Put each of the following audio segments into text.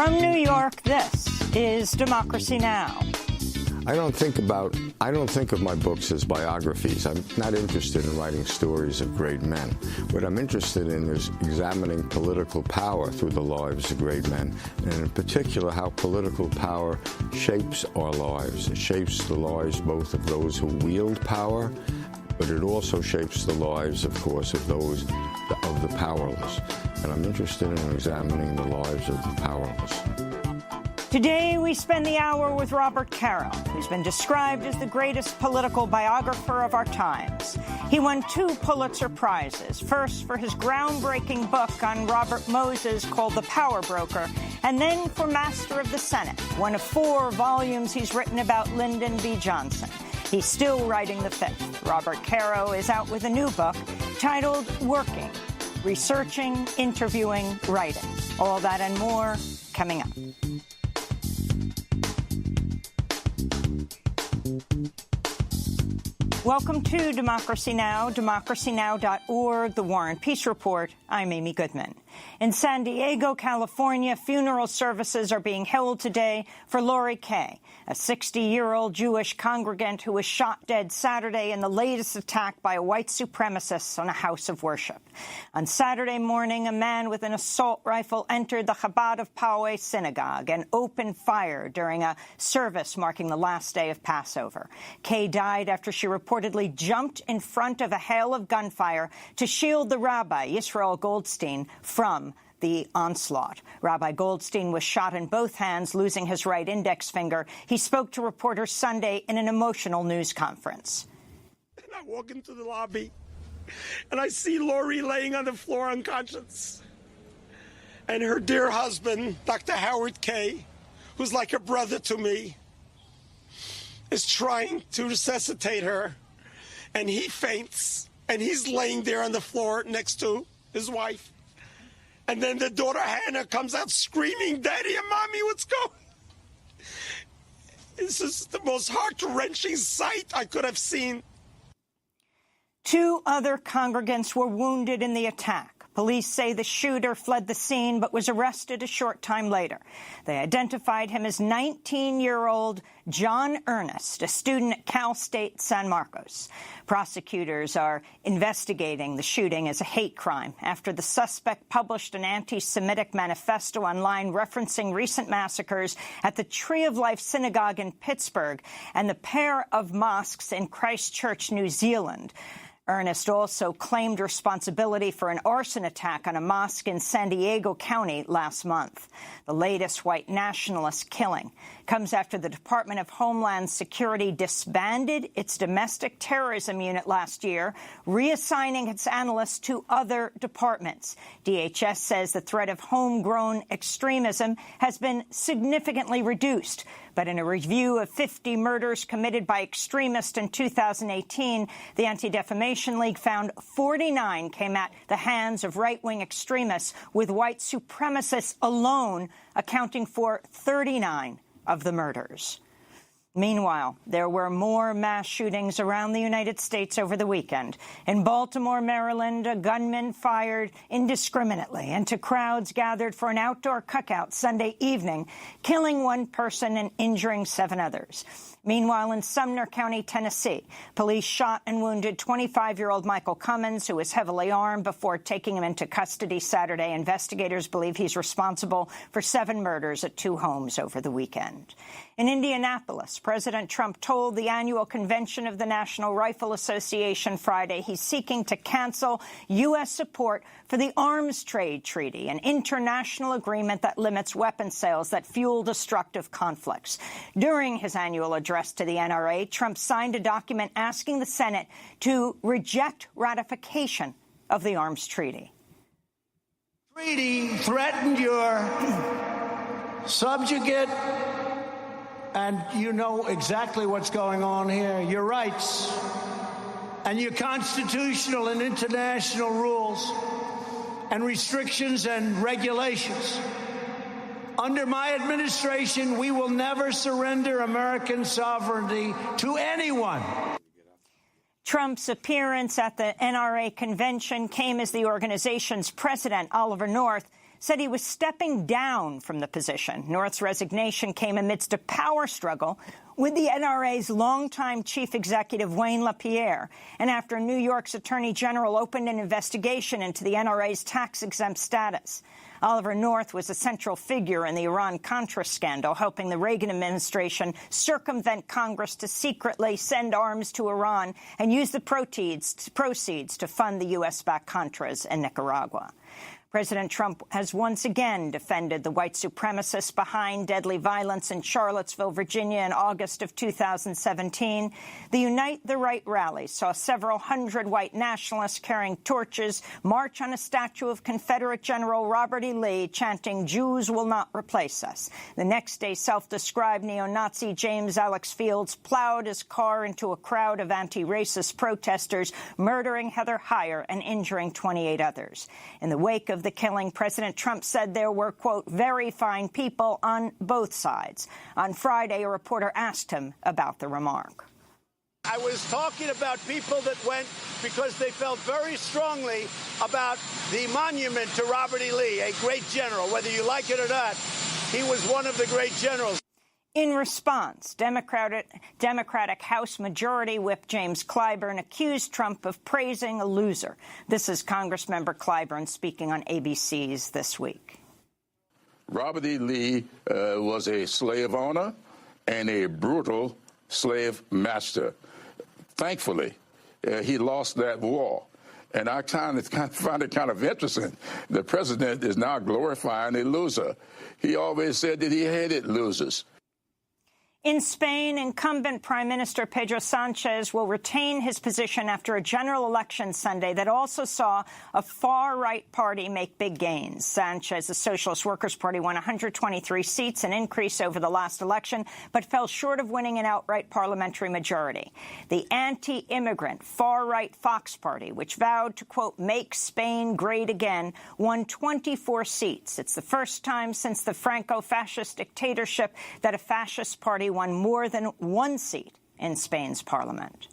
From New York, this is Democracy Now! I don't think of my books as biographies. I'm not interested in writing stories of great men. What I'm interested in is examining political power through the lives of great men, and in particular how political power shapes our lives. It shapes the lives both of those who wield power, but it also shapes the lives, of course, of those of the powerless. And I'm interested in examining the lives of the powerless. Today, we spend the hour with Robert Caro, who's been described as the greatest political biographer of our times. He won 2 Pulitzer Prizes, first for his groundbreaking book on Robert Moses called The Power Broker, and then for Master of the Senate, one of 4 volumes he's written about Lyndon B. Johnson. He's still writing the 5th. Robert Caro is out with a new book titled Working, Researching, Interviewing, Writing. All that and more coming up. Welcome to Democracy Now!, democracynow.org, The War and Peace Report. I'm Amy Goodman. In San Diego, California, funeral services are being held today for Lori Kaye, a 60-year-old Jewish congregant who was shot dead Saturday in the latest attack by a white supremacist on a house of worship. On Saturday morning, a man with an assault rifle entered the Chabad of Poway synagogue and opened fire during a service marking the last day of Passover. Kaye died after she reportedly jumped in front of a hail of gunfire to shield the rabbi, Yisrael Goldstein, from the onslaught. Rabbi Goldstein was shot in both hands, losing his right index finger. He spoke to reporters Sunday in an emotional news conference. And I walk into the lobby, and I see Lori laying on the floor unconscious. And her dear husband, Dr. Howard Kaye, who's like a brother to me, is trying to resuscitate her. And he faints, and he's laying there on the floor next to his wife. And then the daughter, Hannah, comes out screaming, "Daddy and Mommy, what's going on?" This is the most heart-wrenching sight I could have seen. 2 other congregants were wounded in the attack. Police say the shooter fled the scene but was arrested a short time later. They identified him as 19-year-old John Ernest, a student at Cal State San Marcos. Prosecutors are investigating the shooting as a hate crime after the suspect published an anti-Semitic manifesto online referencing recent massacres at the Tree of Life Synagogue in Pittsburgh and the pair of mosques in Christchurch, New Zealand. Ernest also claimed responsibility for an arson attack on a mosque in San Diego County last month. The latest white nationalist killing comes after the Department of Homeland Security disbanded its domestic terrorism unit last year, reassigning its analysts to other departments. DHS says the threat of homegrown extremism has been significantly reduced. But in a review of 50 murders committed by extremists in 2018, the Anti-Defamation League found 49 came at the hands of right-wing extremists, with white supremacists alone accounting for 39 of the murders. Meanwhile, there were more mass shootings around the United States over the weekend. In Baltimore, Maryland, a gunman fired indiscriminately into crowds gathered for an outdoor cookout Sunday evening, killing 1 person and injuring 7 others. Meanwhile, in Sumner County, Tennessee, police shot and wounded 25-year-old Michael Cummins, who was heavily armed, before taking him into custody Saturday. Investigators believe he's responsible for 7 murders at 2 homes over the weekend. In Indianapolis, President Trump told the annual convention of the National Rifle Association Friday he's seeking to cancel U.S. support for the Arms Trade Treaty, an international agreement that limits weapons sales that fuel destructive conflicts. During his annual address to the NRA, Trump signed a document asking the Senate to reject ratification of the Arms Treaty. Treaty threatened your subjugate, and you know exactly what's going on here, your rights and your constitutional and international rules and restrictions and regulations. Under my administration, we will never surrender American sovereignty to anyone. Trump's appearance at the NRA convention came as the organization's president, Oliver North, said he was stepping down from the position. North's resignation came amidst a power struggle with the NRA's longtime chief executive, Wayne LaPierre, and after New York's Attorney General opened an investigation into the NRA's tax-exempt status. Oliver North was a central figure in the Iran-Contra scandal, helping the Reagan administration circumvent Congress to secretly send arms to Iran and use the proceeds to fund the U.S.-backed Contras in Nicaragua. President Trump has once again defended the white supremacists behind deadly violence in Charlottesville, Virginia in August of 2017. The Unite the Right rally saw several hundred white nationalists carrying torches march on a statue of Confederate General Robert E. Lee, chanting, "Jews will not replace us." The next day, self-described neo-Nazi James Alex Fields plowed his car into a crowd of anti-racist protesters, murdering Heather Heyer and injuring 28 others. In the wake of the killing, President Trump said there were, quote, "very fine people on both sides." On Friday, a reporter asked him about the remark. I was talking about people that went because they felt very strongly about the monument to Robert E. Lee, a great general. Whether you like it or not, he was one of the great generals. In response, Democratic House Majority Whip James Clyburn accused Trump of praising a loser. This is Congressmember Clyburn speaking on ABC's This Week. Robert E. Lee was a slave owner and a brutal slave master. Thankfully, he lost that war. And I kind of find it kind of interesting. The president is now glorifying a loser. He always said that he hated losers. In Spain, incumbent Prime Minister Pedro Sanchez will retain his position after a general election Sunday that also saw a far-right party make big gains. Sanchez's Socialist Workers' Party won 123 seats, an increase over the last election, but fell short of winning an outright parliamentary majority. The anti-immigrant far-right Vox Party, which vowed to, quote, "make Spain great again," won 24 seats. It's the first time since the Franco-fascist dictatorship that a fascist party won more than one seat in Spain's parliament.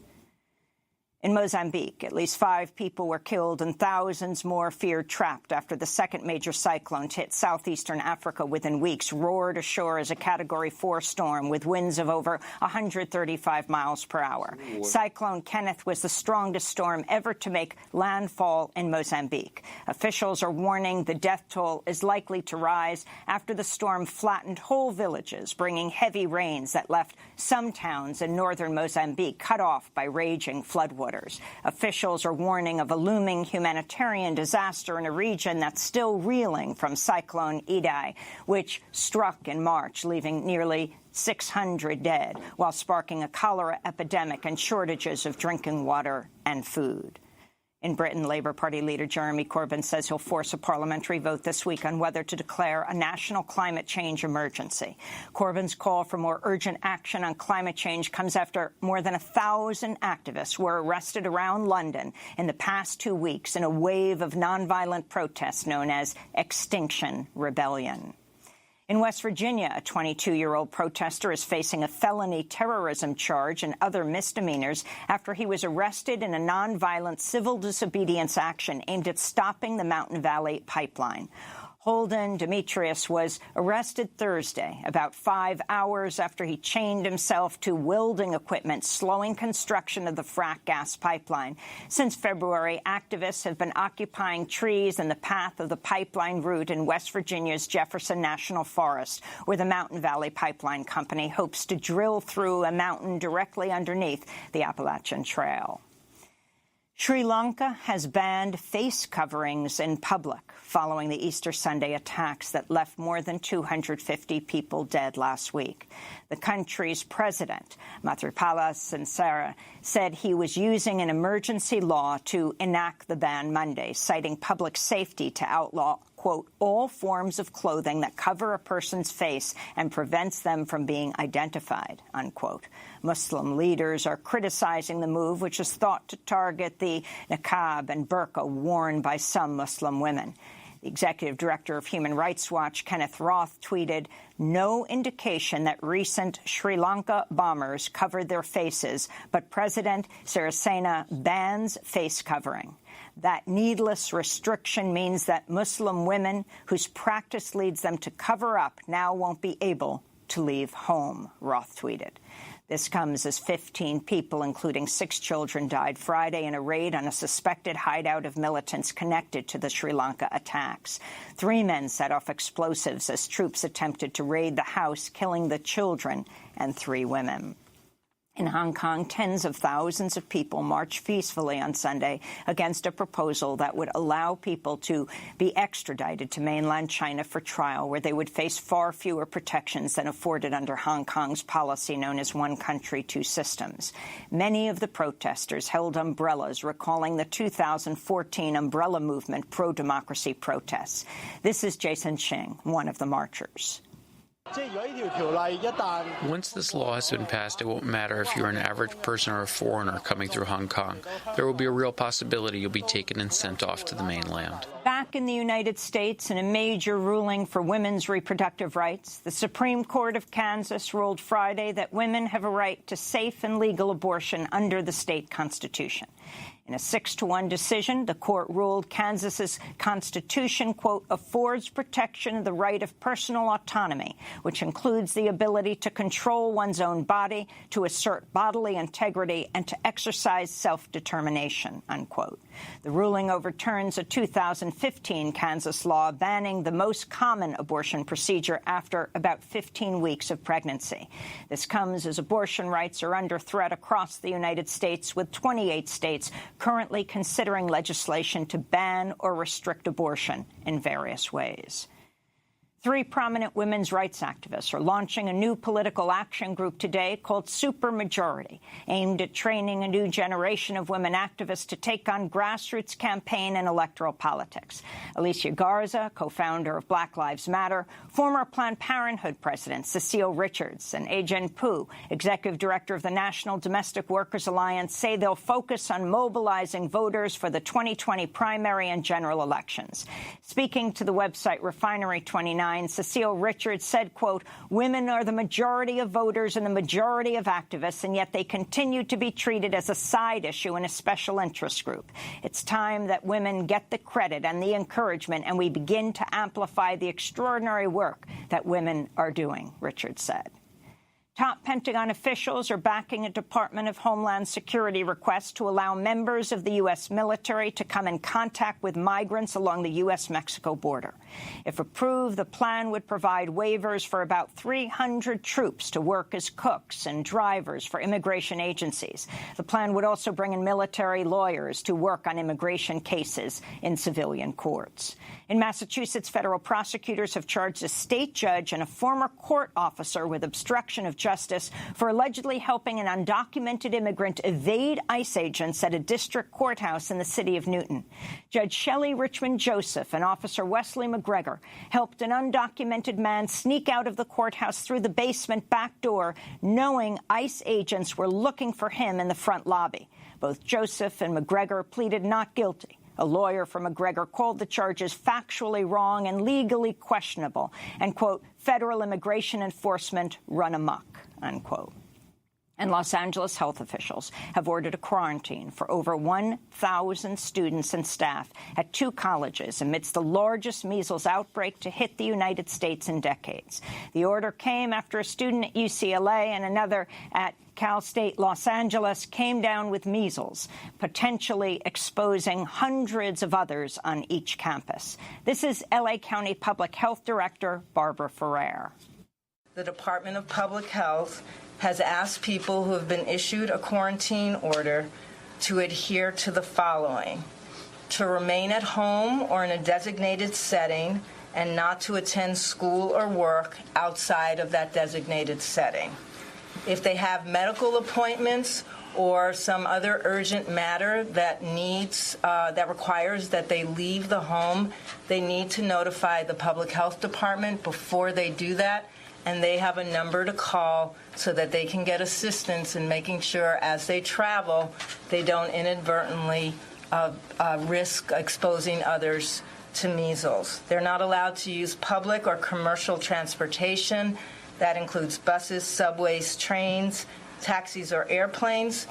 In Mozambique, at least 5 people were killed and thousands more feared trapped after the second major cyclone to hit southeastern Africa within weeks roared ashore as a Category 4 storm with winds of over 135 miles per hour. Cyclone Kenneth was the strongest storm ever to make landfall in Mozambique. Officials are warning the death toll is likely to rise after the storm flattened whole villages, bringing heavy rains that left some towns in northern Mozambique cut off by raging floodwaters. Officials are warning of a looming humanitarian disaster in a region that's still reeling from Cyclone Idai, which struck in March, leaving nearly 600 dead, while sparking a cholera epidemic and shortages of drinking water and food. In Britain, Labour Party leader Jeremy Corbyn says he'll force a parliamentary vote this week on whether to declare a national climate change emergency. Corbyn's call for more urgent action on climate change comes after more than 1,000 activists were arrested around London in the past 2 weeks in a wave of nonviolent protests known as Extinction Rebellion. In West Virginia, a 22-year-old protester is facing a felony terrorism charge and other misdemeanors after he was arrested in a nonviolent civil disobedience action aimed at stopping the Mountain Valley Pipeline. Holden Demetrius was arrested Thursday, about 5 hours after he chained himself to welding equipment, slowing construction of the frack gas pipeline. Since February, activists have been occupying trees in the path of the pipeline route in West Virginia's Jefferson National Forest, where the Mountain Valley Pipeline Company hopes to drill through a mountain directly underneath the Appalachian Trail. Sri Lanka has banned face coverings in public following the Easter Sunday attacks that left more than 250 people dead last week. The country's president, Maithripala Sirisena, said he was using an emergency law to enact the ban Monday, citing public safety to outlaw, quote, all forms of clothing that cover a person's face and prevents them from being identified, unquote. Muslim leaders are criticizing the move, which is thought to target the niqab and burqa worn by some Muslim women. The executive director of Human Rights Watch, Kenneth Roth, tweeted, "No indication that recent Sri Lanka bombers covered their faces, but President Sirisena bans face covering." That needless restriction means that Muslim women whose practice leads them to cover up now won't be able to leave home, Roth tweeted. This comes as 15 people, including 6 children, died Friday in a raid on a suspected hideout of militants connected to the Sri Lanka attacks. 3 men set off explosives as troops attempted to raid the house, killing the children and 3 women. In Hong Kong, tens of thousands of people marched peacefully on Sunday against a proposal that would allow people to be extradited to mainland China for trial, where they would face far fewer protections than afforded under Hong Kong's policy known as one country, two systems. Many of the protesters held umbrellas, recalling the 2014 umbrella movement pro-democracy protests. This is Jason Ching, one of the marchers. Once this law has been passed, it won't matter if you're an average person or a foreigner coming through Hong Kong. There will be a real possibility you'll be taken and sent off to the mainland. Back in the United States, in a major ruling for women's reproductive rights, the Supreme Court of Kansas ruled Friday that women have a right to safe and legal abortion under the state constitution. In a 6-1 decision, the court ruled Kansas's constitution, quote, affords protection of the right of personal autonomy, which includes the ability to control one's own body, to assert bodily integrity, and to exercise self-determination, unquote. The ruling overturns a 2015 Kansas law banning the most common abortion procedure after about 15 weeks of pregnancy. This comes as abortion rights are under threat across the United States, with 28 states currently considering legislation to ban or restrict abortion in various ways. 3 prominent women's rights activists are launching a new political action group today called Supermajority, aimed at training a new generation of women activists to take on grassroots campaign and electoral politics. Alicia Garza, co-founder of Black Lives Matter, former Planned Parenthood president Cecile Richards, and Ajen Poo, executive director of the National Domestic Workers Alliance, say they'll focus on mobilizing voters for the 2020 primary and general elections. Speaking to the website Refinery 29, Cecile Richards said, quote, women are the majority of voters and the majority of activists, and yet they continue to be treated as a side issue in a special interest group. It's time that women get the credit and the encouragement, and we begin to amplify the extraordinary work that women are doing, Richards said. Top Pentagon officials are backing a Department of Homeland Security request to allow members of the U.S. military to come in contact with migrants along the U.S.-Mexico border. If approved, the plan would provide waivers for about 300 troops to work as cooks and drivers for immigration agencies. The plan would also bring in military lawyers to work on immigration cases in civilian courts. In Massachusetts, federal prosecutors have charged a state judge and a former court officer with obstruction of justice for allegedly helping an undocumented immigrant evade ICE agents at a district courthouse in the city of Newton. Judge Shelley Richmond Joseph and Officer Wesley McGregor helped an undocumented man sneak out of the courthouse through the basement back door, knowing ICE agents were looking for him in the front lobby. Both Joseph and McGregor pleaded not guilty. A lawyer for McGregor called the charges factually wrong and legally questionable and, quote, federal immigration enforcement run amok, unquote. And Los Angeles health officials have ordered a quarantine for over 1,000 students and staff at 2 colleges amidst the largest measles outbreak to hit the United States in decades. The order came after a student at UCLA and another at Cal State Los Angeles came down with measles, potentially exposing hundreds of others on each campus. This is L.A. County Public Health Director Barbara Ferrer. The Department of Public Health has asked people who have been issued a quarantine order to adhere to the following: to remain at home or in a designated setting and not to attend school or work outside of that designated setting. If they have medical appointments or some other urgent matter that requires that they leave the home, they need to notify the Public Health Department before they do that, and they have a number to call so that they can get assistance in making sure as they travel they don't inadvertently risk exposing others to measles. They're not allowed to use public or commercial transportation. That includes buses, subways, trains, taxis, or airplanes.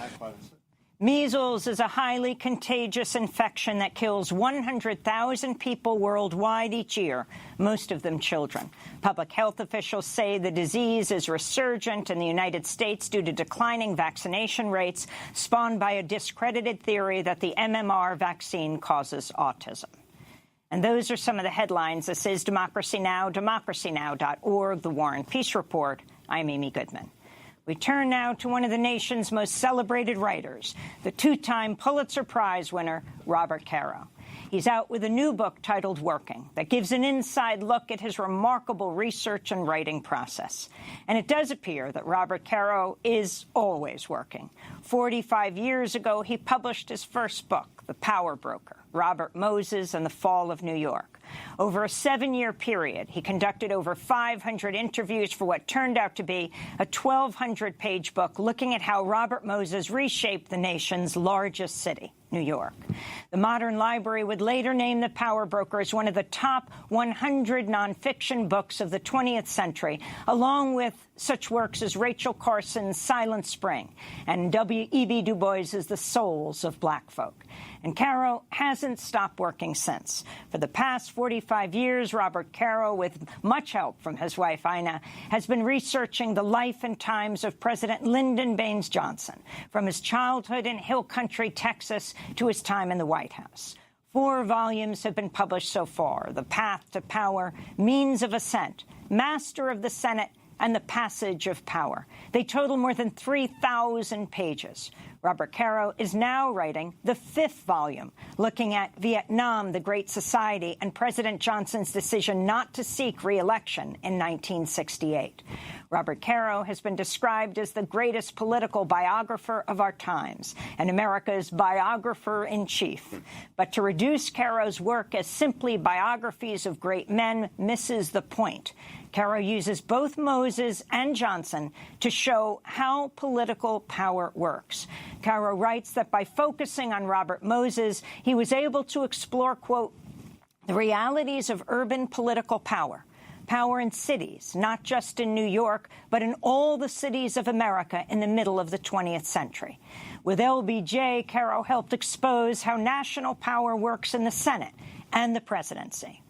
Measles is a highly contagious infection that kills 100,000 people worldwide each year, most of them children. Public health officials say the disease is resurgent in the United States due to declining vaccination rates, spawned by a discredited theory that the MMR vaccine causes autism. And those are some of the headlines. This is Democracy Now!, democracynow.org, The War and Peace Report. I'm Amy Goodman. We turn now to one of the nation's most celebrated writers, the two-time Pulitzer Prize winner, Robert Caro. He's out with a new book titled Working that gives an inside look at his remarkable research and writing process. And it does appear that Robert Caro is always working. 45 years ago, he published his first book, The Power Broker, Robert Moses and the Fall of New York. Over a 7-year period, he conducted over 500 interviews for what turned out to be a 1,200-page book looking at how Robert Moses reshaped the nation's largest city, New York. The Modern Library would later name The Power Broker as one of the top 100 nonfiction books of the 20th century, along with such works as Rachel Carson's Silent Spring and W.E.B. Du Bois's The Souls of Black Folk. And Caro hasn't stopped working since. For the past 45 years, Robert Caro, with much help from his wife Ina, has been researching the life and times of President Lyndon Baines Johnson, from his childhood in Hill Country, Texas, to his time in the White House. 4 volumes have been published so far: The Path to Power, Means of Ascent, Master of the Senate, and The Passage of Power. They total more than 3,000 pages. Robert Caro is now writing the 5th volume, looking at Vietnam, the Great Society, and President Johnson's decision not to seek re-election in 1968. Robert Caro has been described as the greatest political biographer of our times and America's biographer-in-chief. But to reduce Caro's work as simply biographies of great men misses the point. Caro uses both Moses and Johnson to show how political power works. Caro writes that by focusing on Robert Moses, he was able to explore, quote, the realities of urban political power. Power in cities, not just in New York, but in all the cities of America in the middle of the 20th century. With LBJ, Caro helped expose how national power works in the Senate and the presidency.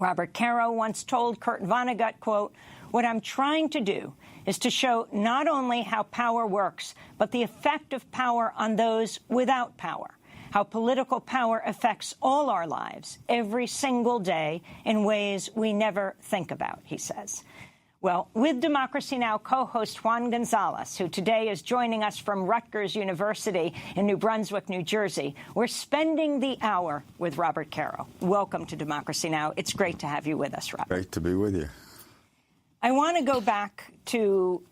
Robert Caro once told Kurt Vonnegut, quote, what I'm trying to do is to show not only how power works, but the effect of power on those without power, how political power affects all our lives every single day in ways we never think about, he says. Well, with Democracy Now! Co-host Juan Gonzalez, who today is joining us from Rutgers University in New Brunswick, New Jersey, we're spending the hour with Robert Caro. Welcome to Democracy Now! It's great to have you with us, Robert. Great to be with you. I want to go back to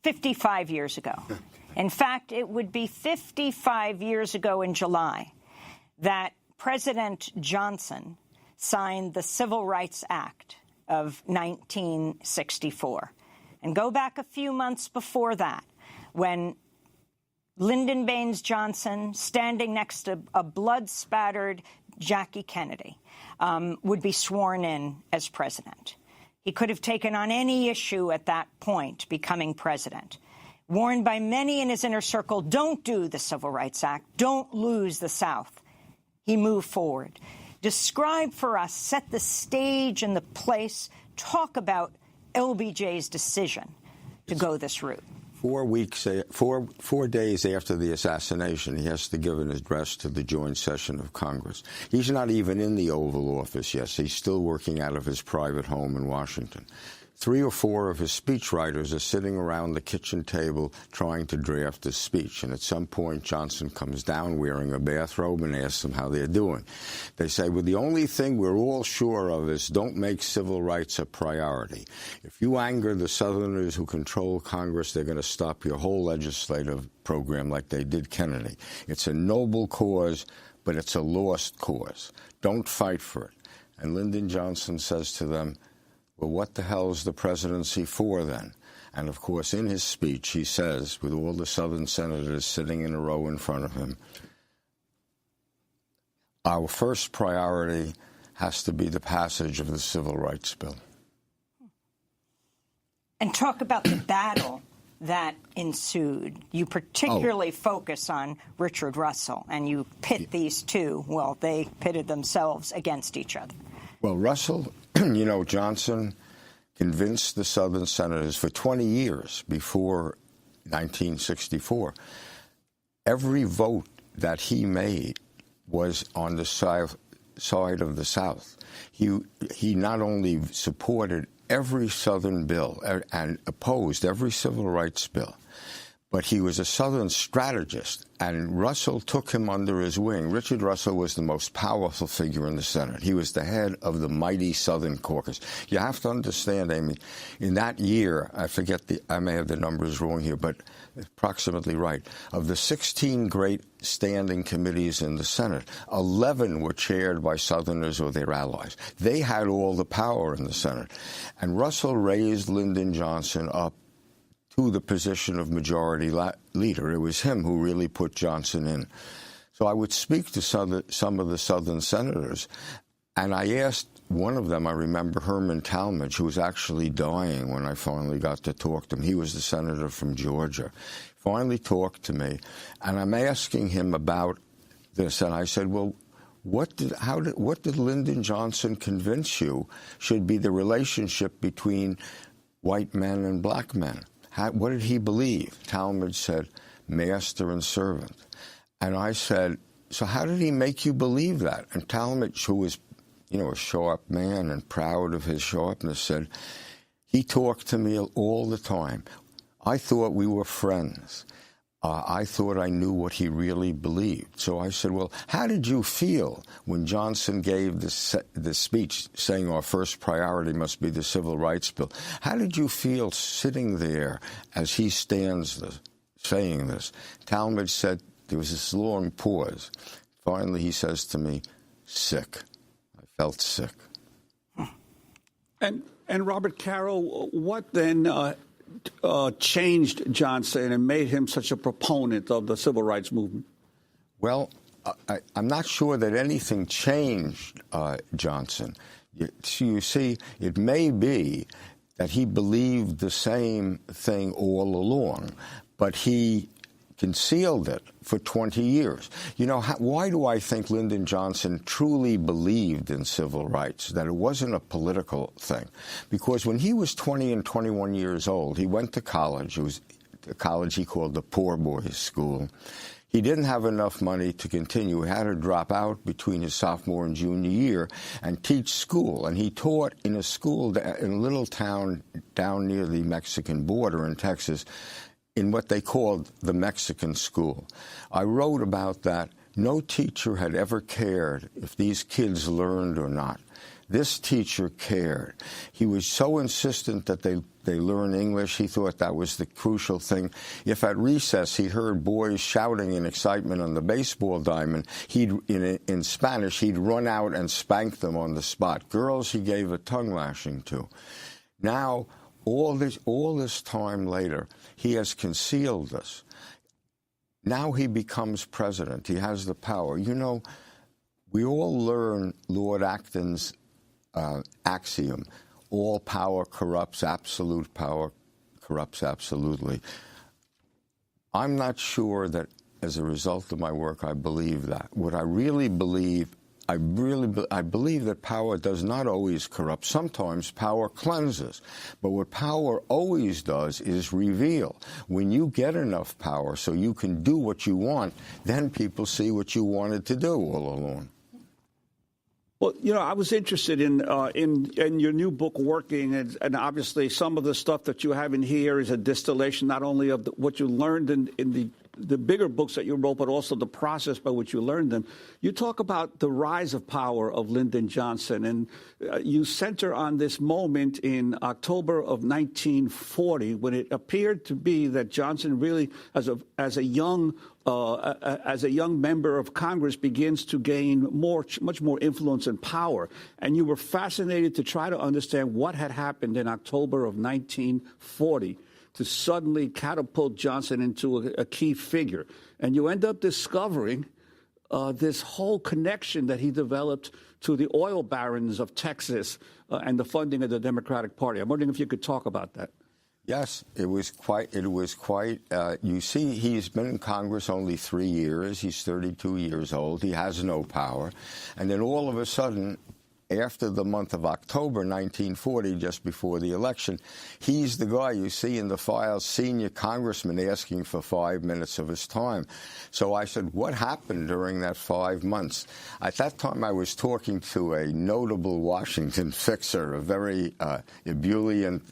55 years ago. In fact, it would be 55 years ago in July that President Johnson signed the Civil Rights Act of 1964. And go back a few months before that, when Lyndon Baines Johnson, standing next to a blood-spattered Jackie Kennedy, would be sworn in as president. He could have taken on any issue at that point, becoming president. Warned by many in his inner circle, don't do the Civil Rights Act, don't lose the South, he moved forward. Describe for us, set the stage and the place, talk about LBJ's decision to go this route. 4 days after the assassination, he has to give an address to the joint session of Congress. He's not even in the Oval Office yet. He's still working out of his private home in Washington. 3 or 4 of his speechwriters are sitting around the kitchen table trying to draft his speech. And at some point, Johnson comes down wearing a bathrobe and asks them how they're doing. They say, well, the only thing we're all sure of is don't make civil rights a priority. If you anger the Southerners who control Congress, they're going to stop your whole legislative program like they did Kennedy. It's a noble cause, but it's a lost cause. Don't fight for it. And Lyndon Johnson says to them, well, what the hell is the presidency for then? And, of course, in his speech, he says, with all the Southern senators sitting in a row in front of him, our first priority has to be the passage of the Civil Rights Bill. And talk about the battle that ensued. You particularly focus on Richard Russell, and you pit these two. Well, they pitted themselves against each other. Well, Russell, Johnson convinced the Southern senators for 20 years before 1964. Every vote that he made was on the side of the South. He not only supported every Southern bill and opposed every civil rights bill, but he was a Southern strategist, and Russell took him under his wing. Richard Russell was the most powerful figure in the Senate. He was the head of the mighty Southern caucus. You have to understand, Amy, in that year, I may have the numbers wrong here, but approximately right, of the 16 great standing committees in the Senate, 11 were chaired by Southerners or their allies. They had all the power in the Senate. And Russell raised Lyndon Johnson up to the position of majority leader. It was him who really put Johnson in. So I would speak to some of the Southern senators, and I asked one of them, I remember Herman Talmadge, who was actually dying when I finally got to talk to him. He was the senator from Georgia. Finally talked to me, and I'm asking him about this, and I said, well, what did Lyndon Johnson convince you should be the relationship between white men and black men? What did he believe? Talmadge said, master and servant. And I said, so how did he make you believe that? And Talmadge, who was, a sharp man and proud of his sharpness, said, he talked to me all the time. I thought we were friends. I thought I knew what he really believed. So I said, well, how did you feel when Johnson gave the speech saying our first priority must be the Civil Rights Bill? How did you feel sitting there as he stands saying this? Talmadge said, there was this long pause. Finally, he says to me, sick. I felt sick. And Robert Caro, what then changed Johnson and made him such a proponent of the civil rights movement? Well, I'm not sure that anything changed Johnson. You see, it may be that he believed the same thing all along, but he concealed it for 20 years. Why do I think Lyndon Johnson truly believed in civil rights, that it wasn't a political thing? Because when he was 20 and 21 years old, he went to college. It was a college he called the poor boys' school. He didn't have enough money to continue. He had to drop out between his sophomore and junior year and teach school. And he taught in a school in a little town down near the Mexican border in Texas, in what they called the Mexican school. I wrote about that. No teacher had ever cared if these kids learned or not. This teacher cared. He was so insistent that they learn English. He thought that was the crucial thing. If at recess he heard boys shouting in excitement on the baseball diamond, in Spanish, he'd run out and spank them on the spot. Girls he gave a tongue lashing to. Now, all this time later, he has concealed this. Now he becomes president. He has the power. We all learn Lord Acton's axiom, all power corrupts, absolute power corrupts absolutely. I'm not sure that as a result of my work I believe that. What I really believe, I believe that power does not always corrupt. Sometimes power cleanses. But what power always does is reveal. When you get enough power so you can do what you want, then people see what you wanted to do all along. Well, I was interested in your new book, Working, and obviously some of the stuff that you have in here is a distillation not only of what you learned in the bigger books that you wrote, but also the process by which you learned them. You talk about the rise of power of Lyndon Johnson, and you center on this moment in October of 1940 when it appeared to be that Johnson really, as a young member of Congress, begins to gain much more influence and power. And you were fascinated to try to understand what had happened in October of 1940 to suddenly catapult Johnson into a key figure. And you end up discovering this whole connection that he developed to the oil barons of Texas and the funding of the Democratic Party. I'm wondering if you could talk about that. Yes, it was quite, you see, he's been in Congress only 3 years. He's 32 years old. He has no power. And then all of a sudden, after the month of October 1940, just before the election, he's the guy you see in the files, senior congressman asking for 5 minutes of his time. So I said, what happened during that 5 months? At that time, I was talking to a notable Washington fixer, a very ebullient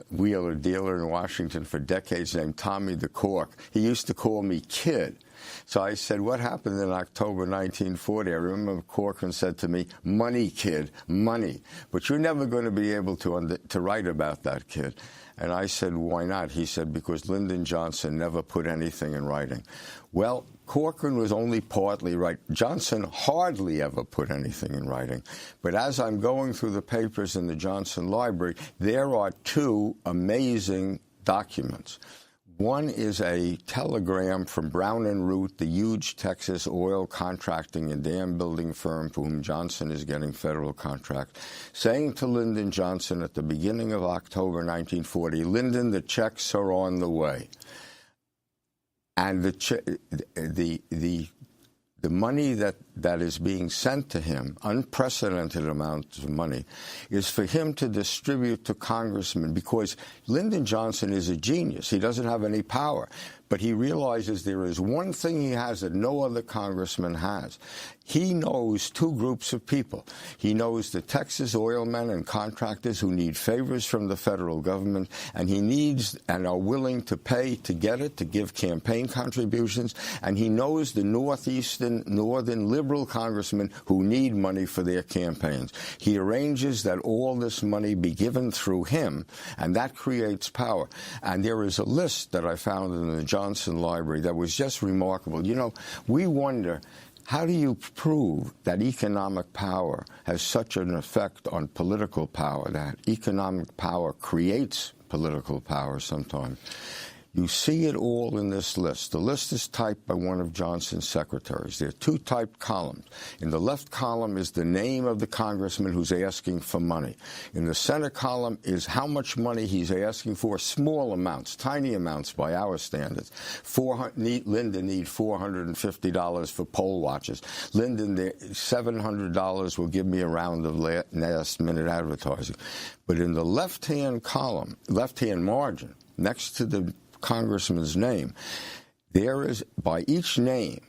wheeler dealer in Washington for decades named Tommy the Cork. He used to call me Kid. So I said, what happened in October 1940? I remember Corcoran said to me, money, kid, money. But you're never going to be able to write about that, kid. And I said, why not? He said, because Lyndon Johnson never put anything in writing. Well, Corcoran was only partly right. Johnson hardly ever put anything in writing. But as I'm going through the papers in the Johnson Library, there are two amazing documents. One is a telegram from Brown and Root, the huge Texas oil contracting and dam building firm for whom Johnson is getting federal contract, saying to Lyndon Johnson at the beginning of October 1940, Lyndon, the checks are on the way. And the money that is being sent to him, unprecedented amounts of money, is for him to distribute to congressmen, because Lyndon Johnson is a genius. He doesn't have any power. But he realizes there is one thing he has that no other congressman has. He knows two groups of people. He knows the Texas oil men and contractors who need favors from the federal government, and he needs and are willing to pay to get it, to give campaign contributions. And he knows the northern liberal congressmen who need money for their campaigns. He arranges that all this money be given through him, and that creates power. And there is a list that I found in the Johnson Library that was just remarkable. You know, we wonder, how do you prove that economic power has such an effect on political power, that economic power creates political power sometimes? You see it all in this list. The list is typed by one of Johnson's secretaries. There are two typed columns. In the left column is the name of the congressman who's asking for money. In the center column is how much money he's asking for, small amounts, tiny amounts by our standards. Lyndon needs $450 for poll watchers. Lyndon, $700 will give me a round of last-minute advertising. But in the left-hand column, left-hand margin, next to the congressman's name, there is, by each name,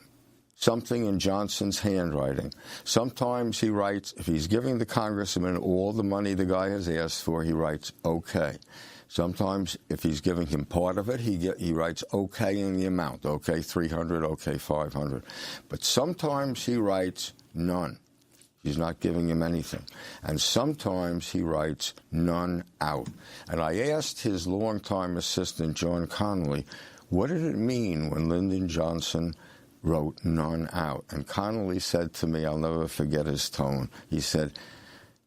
something in Johnson's handwriting. Sometimes he writes, if he's giving the congressman all the money the guy has asked for, he writes, okay. Sometimes, if he's giving him part of it, he writes okay in the amount, okay, 300, okay, 500. But sometimes he writes none. He's not giving him anything. And sometimes he writes none out. And I asked his longtime assistant, John Connolly, what did it mean when Lyndon Johnson wrote none out? And Connolly said to me, I'll never forget his tone. He said,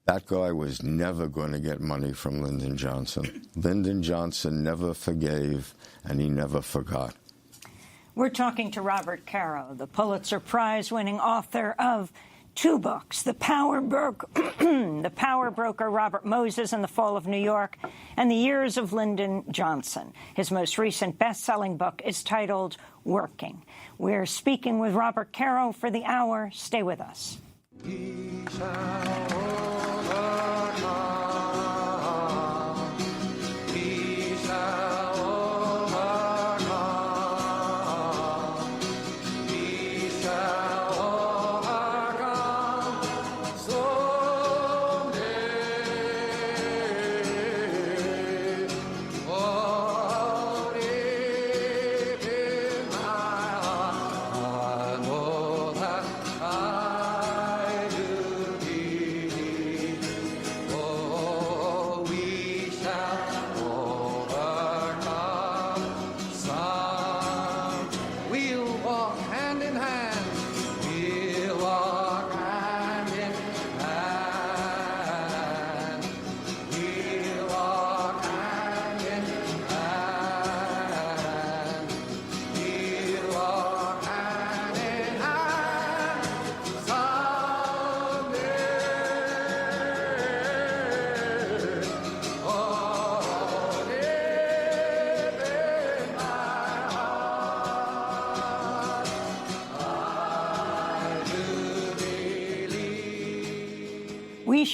that guy was never going to get money from Lyndon Johnson. Lyndon Johnson never forgave, and he never forgot. We're talking to Robert Caro, the Pulitzer Prize-winning author of two books, The Power Broker, Robert Moses and the Fall of New York, and The Years of Lyndon Johnson. His most recent best-selling book is titled Working. We're speaking with Robert Caro for the hour. Stay with us.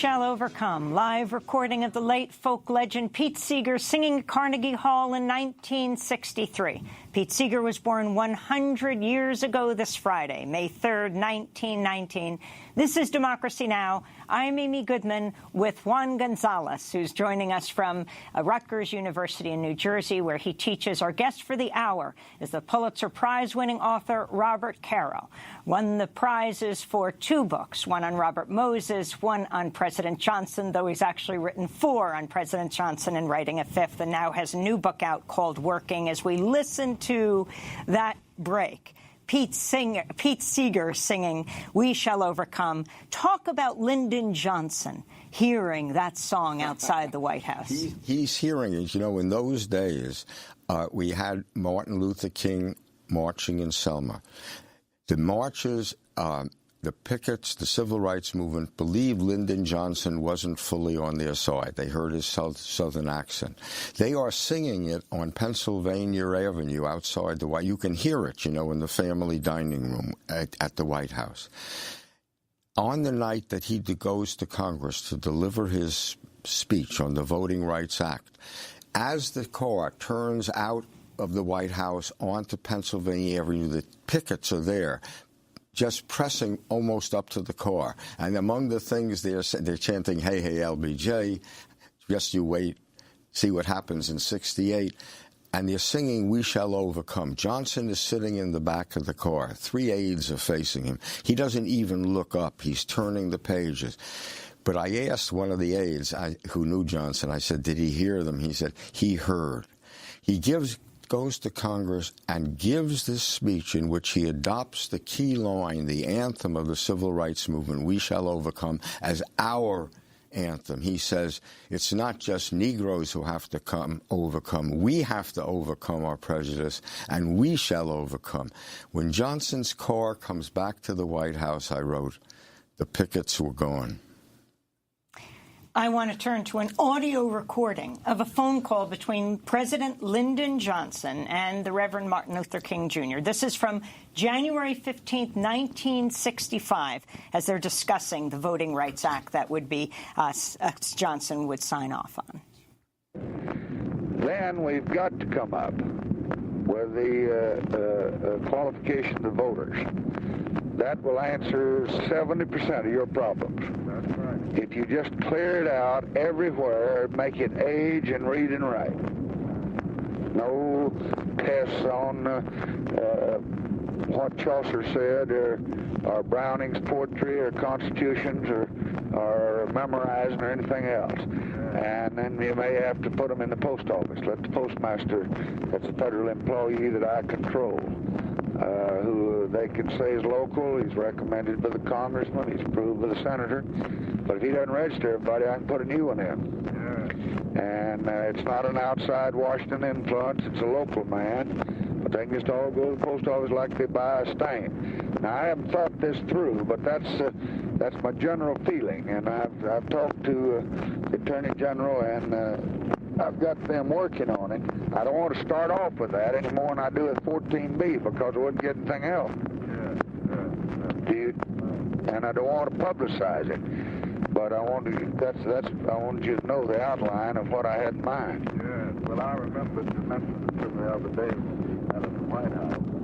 Shall Overcome, live recording of the late folk legend Pete Seeger singing at Carnegie Hall in 1963. Pete Seeger was born 100 years ago this Friday, May 3rd, 1919. This is Democracy Now! I'm Amy Goodman with Juan Gonzalez, who's joining us from Rutgers University in New Jersey, where he teaches. Our guest for the hour is the Pulitzer Prize-winning author Robert Caro. Won the prizes for 2 books, one on Robert Moses, one on President Johnson, though he's actually written 4 on President Johnson and writing a 5th, and now has a new book out called Working. As we listen to that break, Pete Seeger singing We Shall Overcome. Talk about Lyndon Johnson hearing that song outside the White House. He's hearing it. You know, in those days, we had Martin Luther King marching in Selma. The marchers, the pickets, the civil rights movement believed Lyndon Johnson wasn't fully on their side. They heard his southern accent. They are singing it on Pennsylvania Avenue outside the White House. You can hear it, you know, in the family dining room at the White House. On the night that he goes to Congress to deliver his speech on the Voting Rights Act, as the car turns out of the White House onto Pennsylvania Avenue, the pickets are there, just pressing almost up to the car. And among the things they're chanting, hey, hey, LBJ, just you wait, see what happens in 68. And they're singing We Shall Overcome. Johnson is sitting in the back of the car. 3 aides are facing him. He doesn't even look up. He's turning the pages. But I asked one of the aides who knew Johnson, I said, did he hear them? He said, he heard. He goes to Congress and gives this speech in which he adopts the key line, the anthem of the civil rights movement, We Shall Overcome, as our anthem. He says it's not just Negroes who have to overcome. We have to overcome our prejudice, and we shall overcome. When Johnson's car comes back to the White House, I wrote, the pickets were gone. I want to turn to an audio recording of a phone call between President Lyndon Johnson and the Reverend Martin Luther King, Jr. This is from January 15th, 1965, as they're discussing the Voting Rights Act that would be Johnson would sign off on. Then we've got to come up with the qualification of voters. That will answer 70% of your problems. That's right. If you just clear it out everywhere, make it age and read and write. No tests on what Chaucer said or Browning's poetry or constitutions or memorizing or anything else. And then you may have to put them in the post office. Let the postmaster, that's a federal employee that I control, who they can say is local. He's recommended by the congressman. He's approved by the senator. But if he doesn't register everybody, I can put a new one in. And it's not an outside Washington influence. It's a local man. But they can just all go to the post office like they buy a stamp. Now, I haven't thought this through, but that's my general feeling. And I've talked to the Attorney General, and I've got them working on it. I don't want to start off with that any more than I do with 14B because I wouldn't get anything else. And I don't want to publicize it. But I wanted you to know the outline of what I had in mind. Yes. Well, I remember you mentioned it to me the other day at the White House, and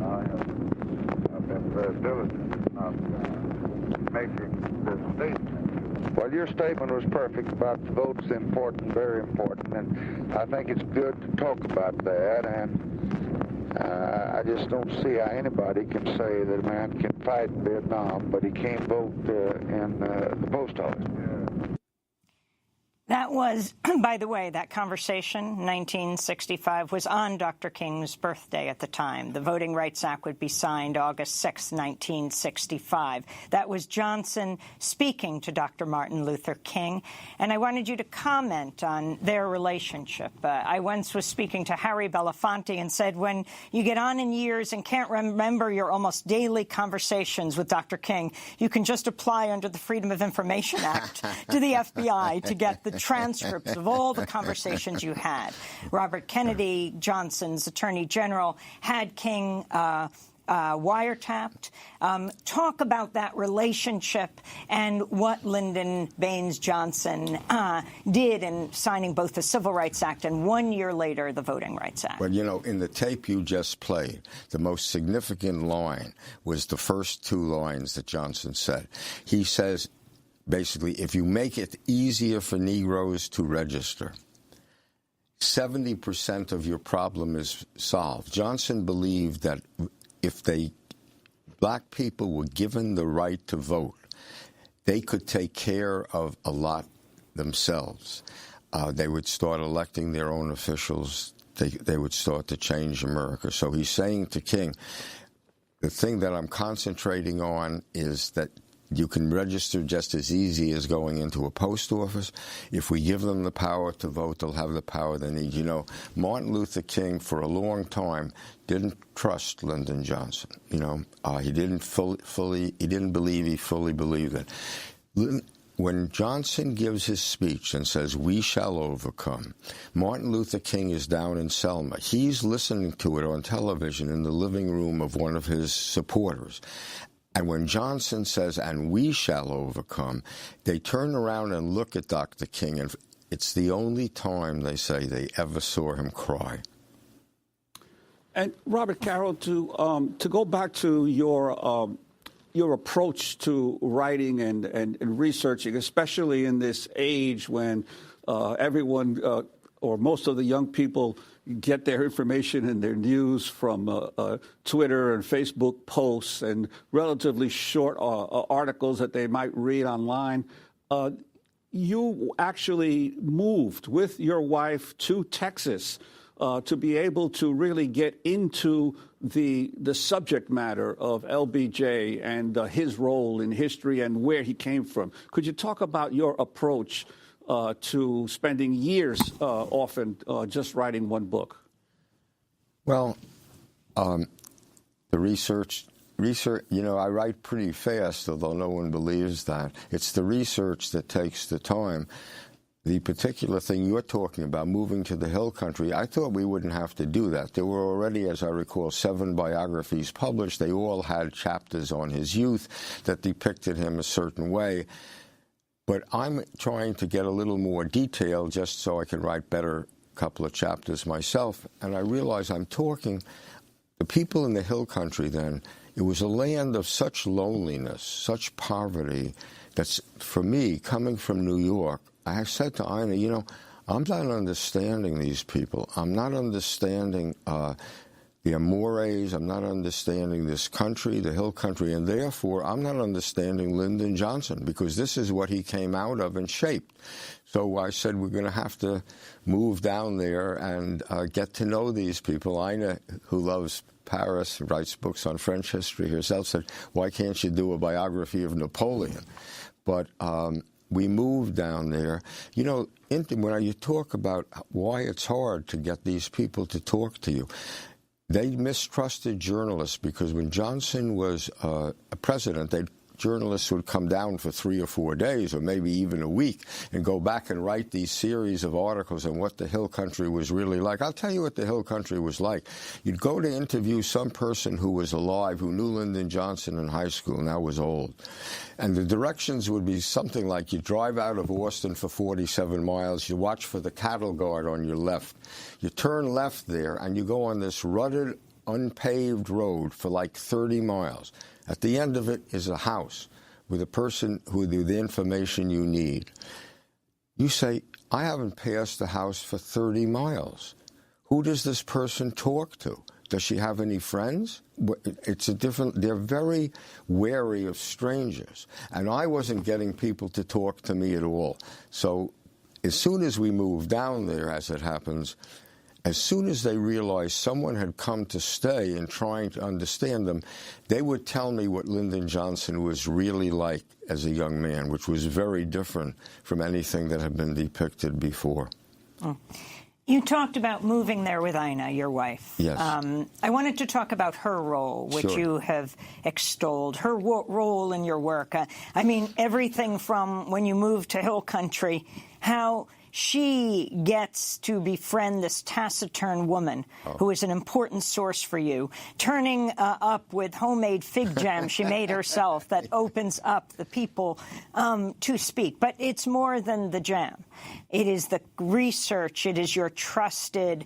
I've been very diligent in making this statement. Well, your statement was perfect about the votes, important, very important, and I think it's good to talk about that, and I just don't see how anybody can say that a man can fight in Vietnam, but he can't vote in the post office. That was, by the way, that conversation, 1965, was on Dr. King's birthday at the time. The Voting Rights Act would be signed August 6, 1965. That was Johnson speaking to Dr. Martin Luther King. And I wanted you to comment on their relationship. I once was speaking to Harry Belafonte and said, when you get on in years and can't remember your almost daily conversations with Dr. King, you can just apply under the Freedom of Information Act to the FBI to get the transcripts of all the conversations you had. Robert Kennedy, Johnson's Attorney General, had King wiretapped. Talk about that relationship and what Lyndon Baines Johnson did in signing both the Civil Rights Act and 1 year later the Voting Rights Act. Well, you know, in the tape you just played, the most significant line was the first two lines that Johnson said. He says, basically, if you make it easier for Negroes to register, 70% of your problem is solved. Johnson believed that if black people were given the right to vote, they could take care of a lot themselves. They would start electing their own officials. They would start to change America. So he's saying to King, the thing that I'm concentrating on is that you can register just as easy as going into a post office. If we give them the power to vote, they'll have the power they need. You know, Martin Luther King, for a long time, didn't trust Lyndon Johnson. You know, he didn't fully believed it. When Johnson gives his speech and says, "We shall overcome," Martin Luther King is down in Selma. He's listening to it on television in the living room of one of his supporters. And when Johnson says, "and we shall overcome," they turn around and look at Dr. King, and it's the only time, they say, they ever saw him cry. And Robert Carroll, to go back to your approach to writing and researching, especially in this age when everyone or most of the young people get their information and their news from Twitter and Facebook posts and relatively short articles that they might read online. You actually moved with your wife to Texas to be able to really get into the subject matter of LBJ and his role in history and where he came from. Could you talk about your approach to spending years often just writing one book? Well, the research, you know, I write pretty fast, although no one believes that. It's the research that takes the time. The particular thing you're talking about, moving to the Hill Country, I thought we wouldn't have to do that. There were already, as I recall, 7 biographies published. They all had chapters on his youth that depicted him a certain way. But I'm trying to get a little more detail just so I can write better couple of chapters myself. And I realize I'm talking, the people in the Hill Country then, it was a land of such loneliness, such poverty, that's, for me, coming from New York, I said to Ina, you know, I'm not understanding these people. I'm not understanding the mores. I'm not understanding this country, the Hill Country, and therefore I'm not understanding Lyndon Johnson, because this is what he came out of and shaped. So I said, we're going to have to move down there and get to know these people. Ina, who loves Paris, writes books on French history herself, said, why can't you do a biography of Napoleon? But we moved down there. You know, when you talk about why it's hard to get these people to talk to you, they mistrusted journalists, because when Johnson was a president, journalists would come down for 3 or 4 days, or maybe even a week, and go back and write these series of articles on what the Hill Country was really like. I'll tell you what the Hill Country was like. You'd go to interview some person who was alive, who knew Lyndon Johnson in high school, now was old. And the directions would be something like, you drive out of Austin for 47 miles, you watch for the cattle guard on your left. You turn left there, and you go on this rutted, unpaved road for like 30 miles. At the end of it is a house with a person who the information you need. You say, I haven't passed the house for 30 miles. Who does this person talk to? Does she have any friends? They're very wary of strangers. And I wasn't getting people to talk to me at all. So as soon as we moved down there, as it happens, as soon as they realized someone had come to stay and trying to understand them, they would tell me what Lyndon Johnson was really like as a young man, which was very different from anything that had been depicted before. Oh. You talked about moving there with Ina, your wife. Yes. I wanted to talk about her role, which Sure. you have extolled, her role in your work. I mean, everything from when you moved to Hill Country, how she gets to befriend this taciturn woman who is an important source for you, turning up with homemade fig jam she made herself that opens up the people to speak. But it's more than the jam. It is the research. It is your trusted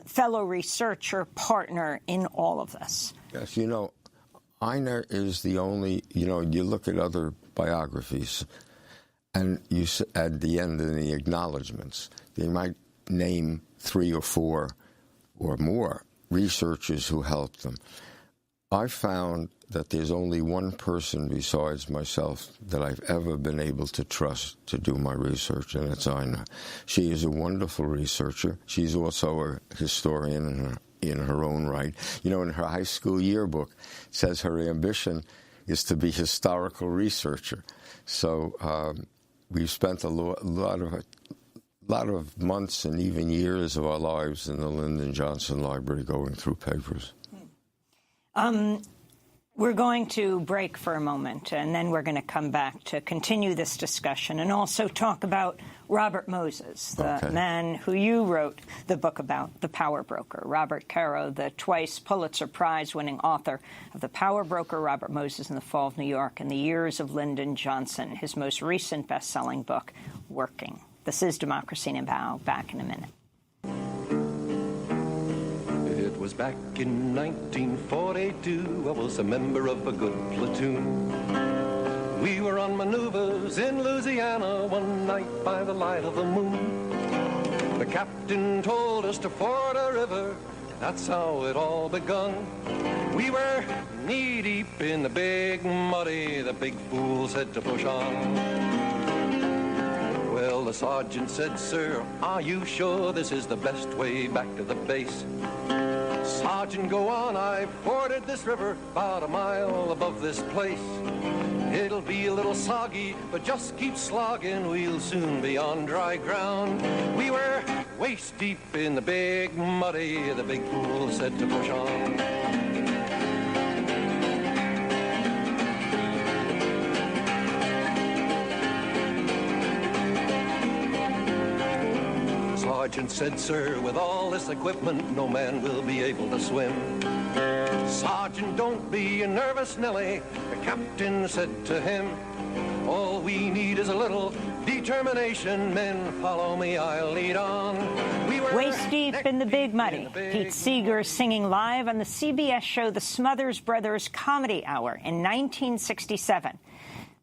fellow researcher partner in all of this. Yes, Ina is the only, you look at other biographies, and you at the end in the acknowledgments, they might name 3 or 4 or more researchers who helped them. I found that there's only one person besides myself that I've ever been able to trust to do my research, and it's Ina. She is a wonderful researcher. She's also a historian in her own right. In her high school yearbook, it says her ambition is to be historical researcher. So we've spent a lot of months and even years of our lives in the Lyndon Johnson Library going through papers. We're going to break for a moment, and then we're going to come back to continue this discussion and also talk about Robert Moses, the man who you wrote the book about, The Power Broker. Robert Caro, the twice Pulitzer Prize-winning author of The Power Broker, Robert Moses in the Fall of New York, and The Years of Lyndon Johnson, his most recent best-selling book, Working. This is Democracy Now!, back in a minute. It was back in 1942, I was a member of a good platoon. We were on maneuvers in Louisiana one night by the light of the moon. The captain told us to ford a river, that's how it all begun. We were knee-deep in the big muddy, the big fool said to push on. Well, the sergeant said, "Sir, are you sure this is the best way back to the base?" "Sergeant, go on, I forded this river about a mile above this place. It'll be a little soggy, but just keep slogging, we'll soon be on dry ground." We were waist deep in the big muddy, the big fool said to push on. Sergeant said, "Sir, with all this equipment, no man will be able to swim." "Sergeant, don't be nervous, Nellie," the captain said to him. "All we need is a little determination. Men, follow me, I'll lead on." We were waist deep in the big muddy. Pete Seeger singing live on the CBS show The Smothers Brothers Comedy Hour in 1967.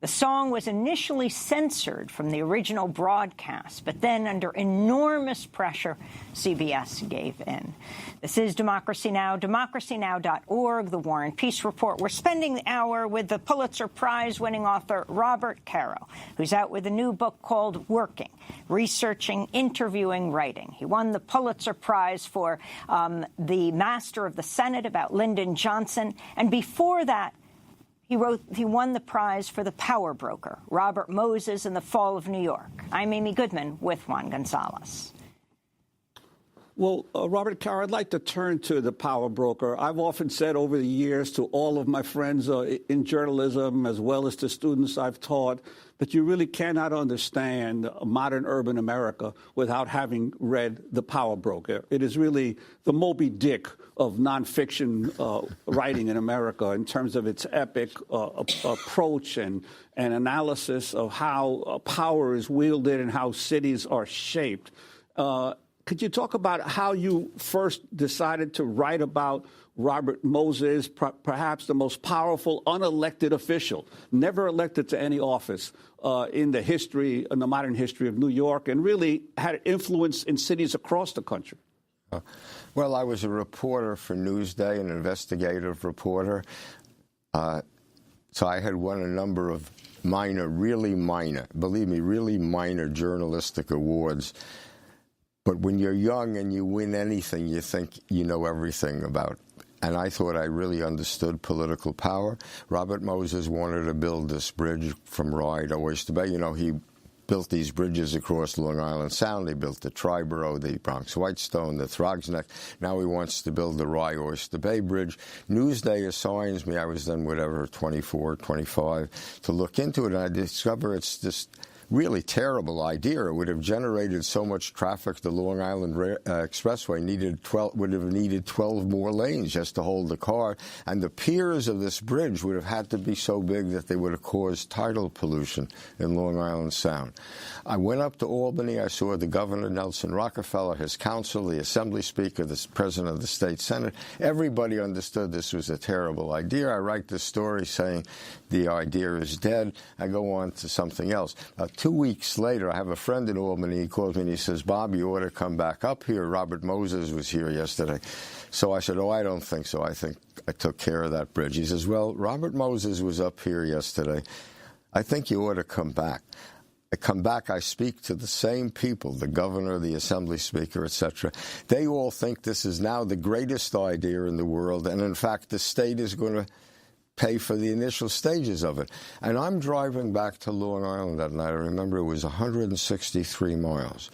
The song was initially censored from the original broadcast, but then under enormous pressure, CBS gave in. This is Democracy Now!, democracynow.org, The War and Peace Report. We're spending the hour with the Pulitzer Prize-winning author Robert Caro, who's out with a new book called Working, Researching, Interviewing, Writing. He won the Pulitzer Prize for The Master of the Senate about Lyndon Johnson, and before that, he won the prize for The Power Broker, Robert Moses in the Fall of New York. I'm Amy Goodman with Juan Gonzalez. Well, Robert Caro, I'd like to turn to The Power Broker. I've often said over the years to all of my friends in journalism, as well as to students I've taught, that you really cannot understand modern urban America without having read The Power Broker. It is really the Moby Dick of nonfiction writing in America in terms of its epic approach and analysis of how power is wielded and how cities are shaped. Could you talk about how you first decided to write about Robert Moses, perhaps the most powerful unelected official, never elected to any office in the modern history of New York, and really had influence in cities across the country? Well, I was a reporter for Newsday, an investigative reporter. So I had won a number of really minor journalistic awards. But when you're young and you win anything, you think you know everything about. And I thought I really understood political power. Robert Moses wanted to build this bridge from Rye to Oyster Bay. He built these bridges across Long Island Sound. He built the Triborough, the Bronx Whitestone, the Throgs Neck. Now he wants to build the Rye Oyster Bay Bridge. Newsday assigns me, I was then 24, 25, to look into it. And I discover it's this really terrible idea. It would have generated so much traffic. The Long Island Expressway would have needed 12 more lanes just to hold the car. And the piers of this bridge would have had to be so big that they would have caused tidal pollution in Long Island Sound. I went up to Albany. I saw the governor, Nelson Rockefeller, his council, the assembly speaker, the president of the state senate. Everybody understood this was a terrible idea. I write this story saying the idea is dead. I go on to something else. 2 weeks later, I have a friend in Albany. He calls me and he says, Bob, you ought to come back up here. Robert Moses was here yesterday. So I said, oh, I don't think so. I think I took care of that bridge. He says, well, Robert Moses was up here yesterday. I think you ought to come back. I come back, I speak to the same people, the governor, the assembly speaker, etc. They all think this is now the greatest idea in the world, and in fact, the state is going to pay for the initial stages of it. And I'm driving back to Long Island that night. I remember it was 163 miles.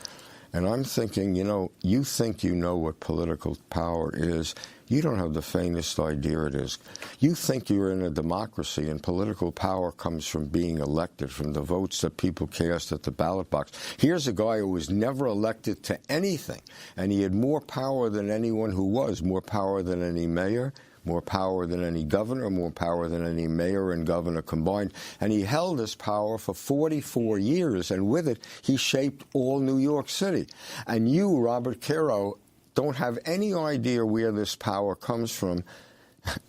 And I'm thinking, you think you know what political power is. You don't have the faintest idea it is. You think you're in a democracy, and political power comes from being elected, from the votes that people cast at the ballot box. Here's a guy who was never elected to anything, and he had more power than anyone who was, more power than any mayor, more power than any governor, more power than any mayor and governor combined. And he held his power for 44 years, and with it, he shaped all New York City. And you, Robert Caro, don't have any idea where this power comes from.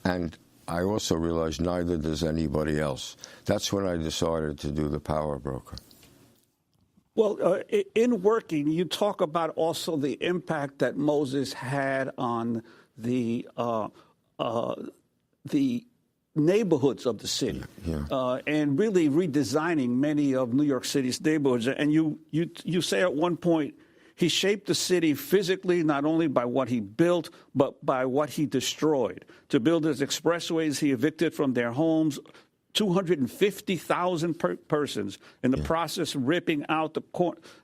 And I also realized neither does anybody else. That's when I decided to do The Power Broker. Well, in working, you talk about also the impact that Moses had on the neighborhoods of the city, and really redesigning many of New York City's neighborhoods. And you say at one point, he shaped the city physically, not only by what he built, but by what he destroyed. To build his expressways, he evicted from their homes 250,000 persons, in the process ripping out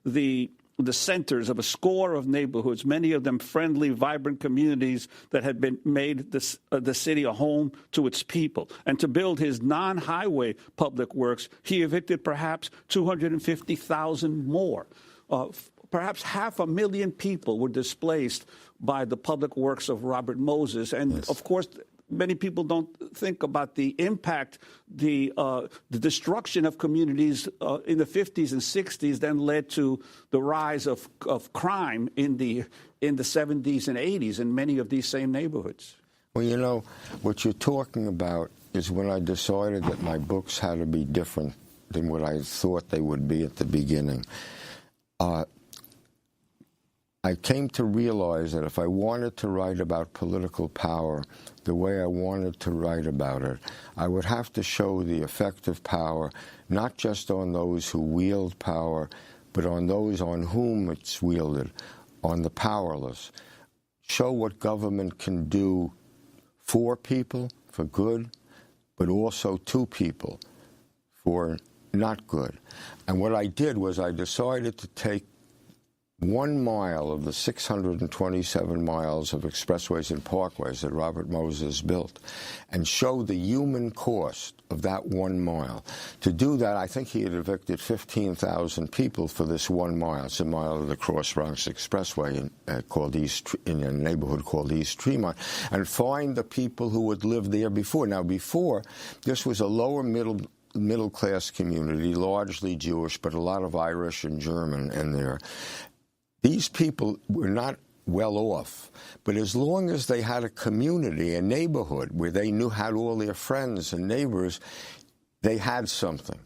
the centers of a score of neighborhoods, many of them friendly, vibrant communities that had been made the city a home to its people. And to build his non-highway public works, he evicted perhaps 250,000 more. Perhaps 500,000 people were displaced by the public works of Robert Moses. And, of course, many people don't think about the impact the destruction of communities in the 50s and 60s then led to the rise of crime in the 70s and 80s in many of these same neighborhoods. Well, what you're talking about is when I decided that my books had to be different than what I thought they would be at the beginning. I came to realize that if I wanted to write about political power the way I wanted to write about it, I would have to show the effect of power not just on those who wield power, but on those on whom it's wielded, on the powerless. Show what government can do for people, for good, but also to people, for not good. And what I did was I decided to take 1 mile of the 627 miles of expressways and parkways that Robert Moses built and show the human cost of that 1 mile. To do that, I think he had evicted 15,000 people for this 1 mile. It's a mile of the Cross Bronx Expressway in a neighborhood called East Tremont, and find the people who had lived there before. Now, before, this was a lower middle-class community, largely Jewish, but a lot of Irish and German in there. These people were not well off, but as long as they had a community, a neighborhood where they had all their friends and neighbors, they had something.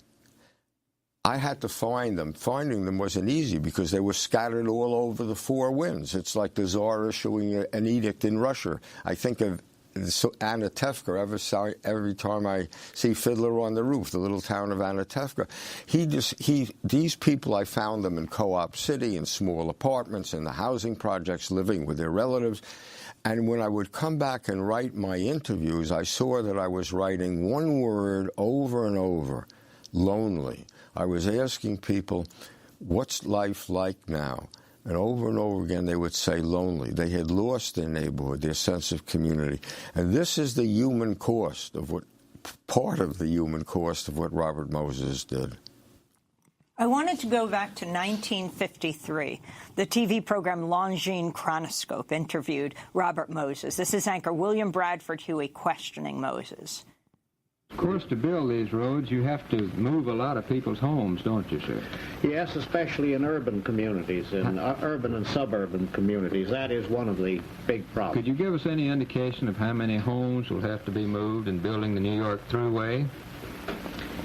I had to find them. Finding them wasn't easy because they were scattered all over the four winds. It's like the Tsar issuing an edict in Russia. I think of Anatevka every time I see Fiddler on the Roof, the little town of Anatevka. These people, I found them in Co-op City, in small apartments, in the housing projects, living with their relatives. And when I would come back and write my interviews, I saw that I was writing one word over and over, lonely. I was asking people, what's life like now? And over again, they would say lonely. They had lost their neighborhood, their sense of community. And this is the human cost of part of the human cost of what Robert Moses did. I wanted to go back to 1953. The TV program Longines Chronoscope interviewed Robert Moses. This is anchor William Bradford Huey questioning Moses. Of course, to build these roads, you have to move a lot of people's homes, don't you, sir? Yes, especially in urban communities, in urban and suburban communities. That is one of the big problems. Could you give us any indication of how many homes will have to be moved in building the New York Thruway?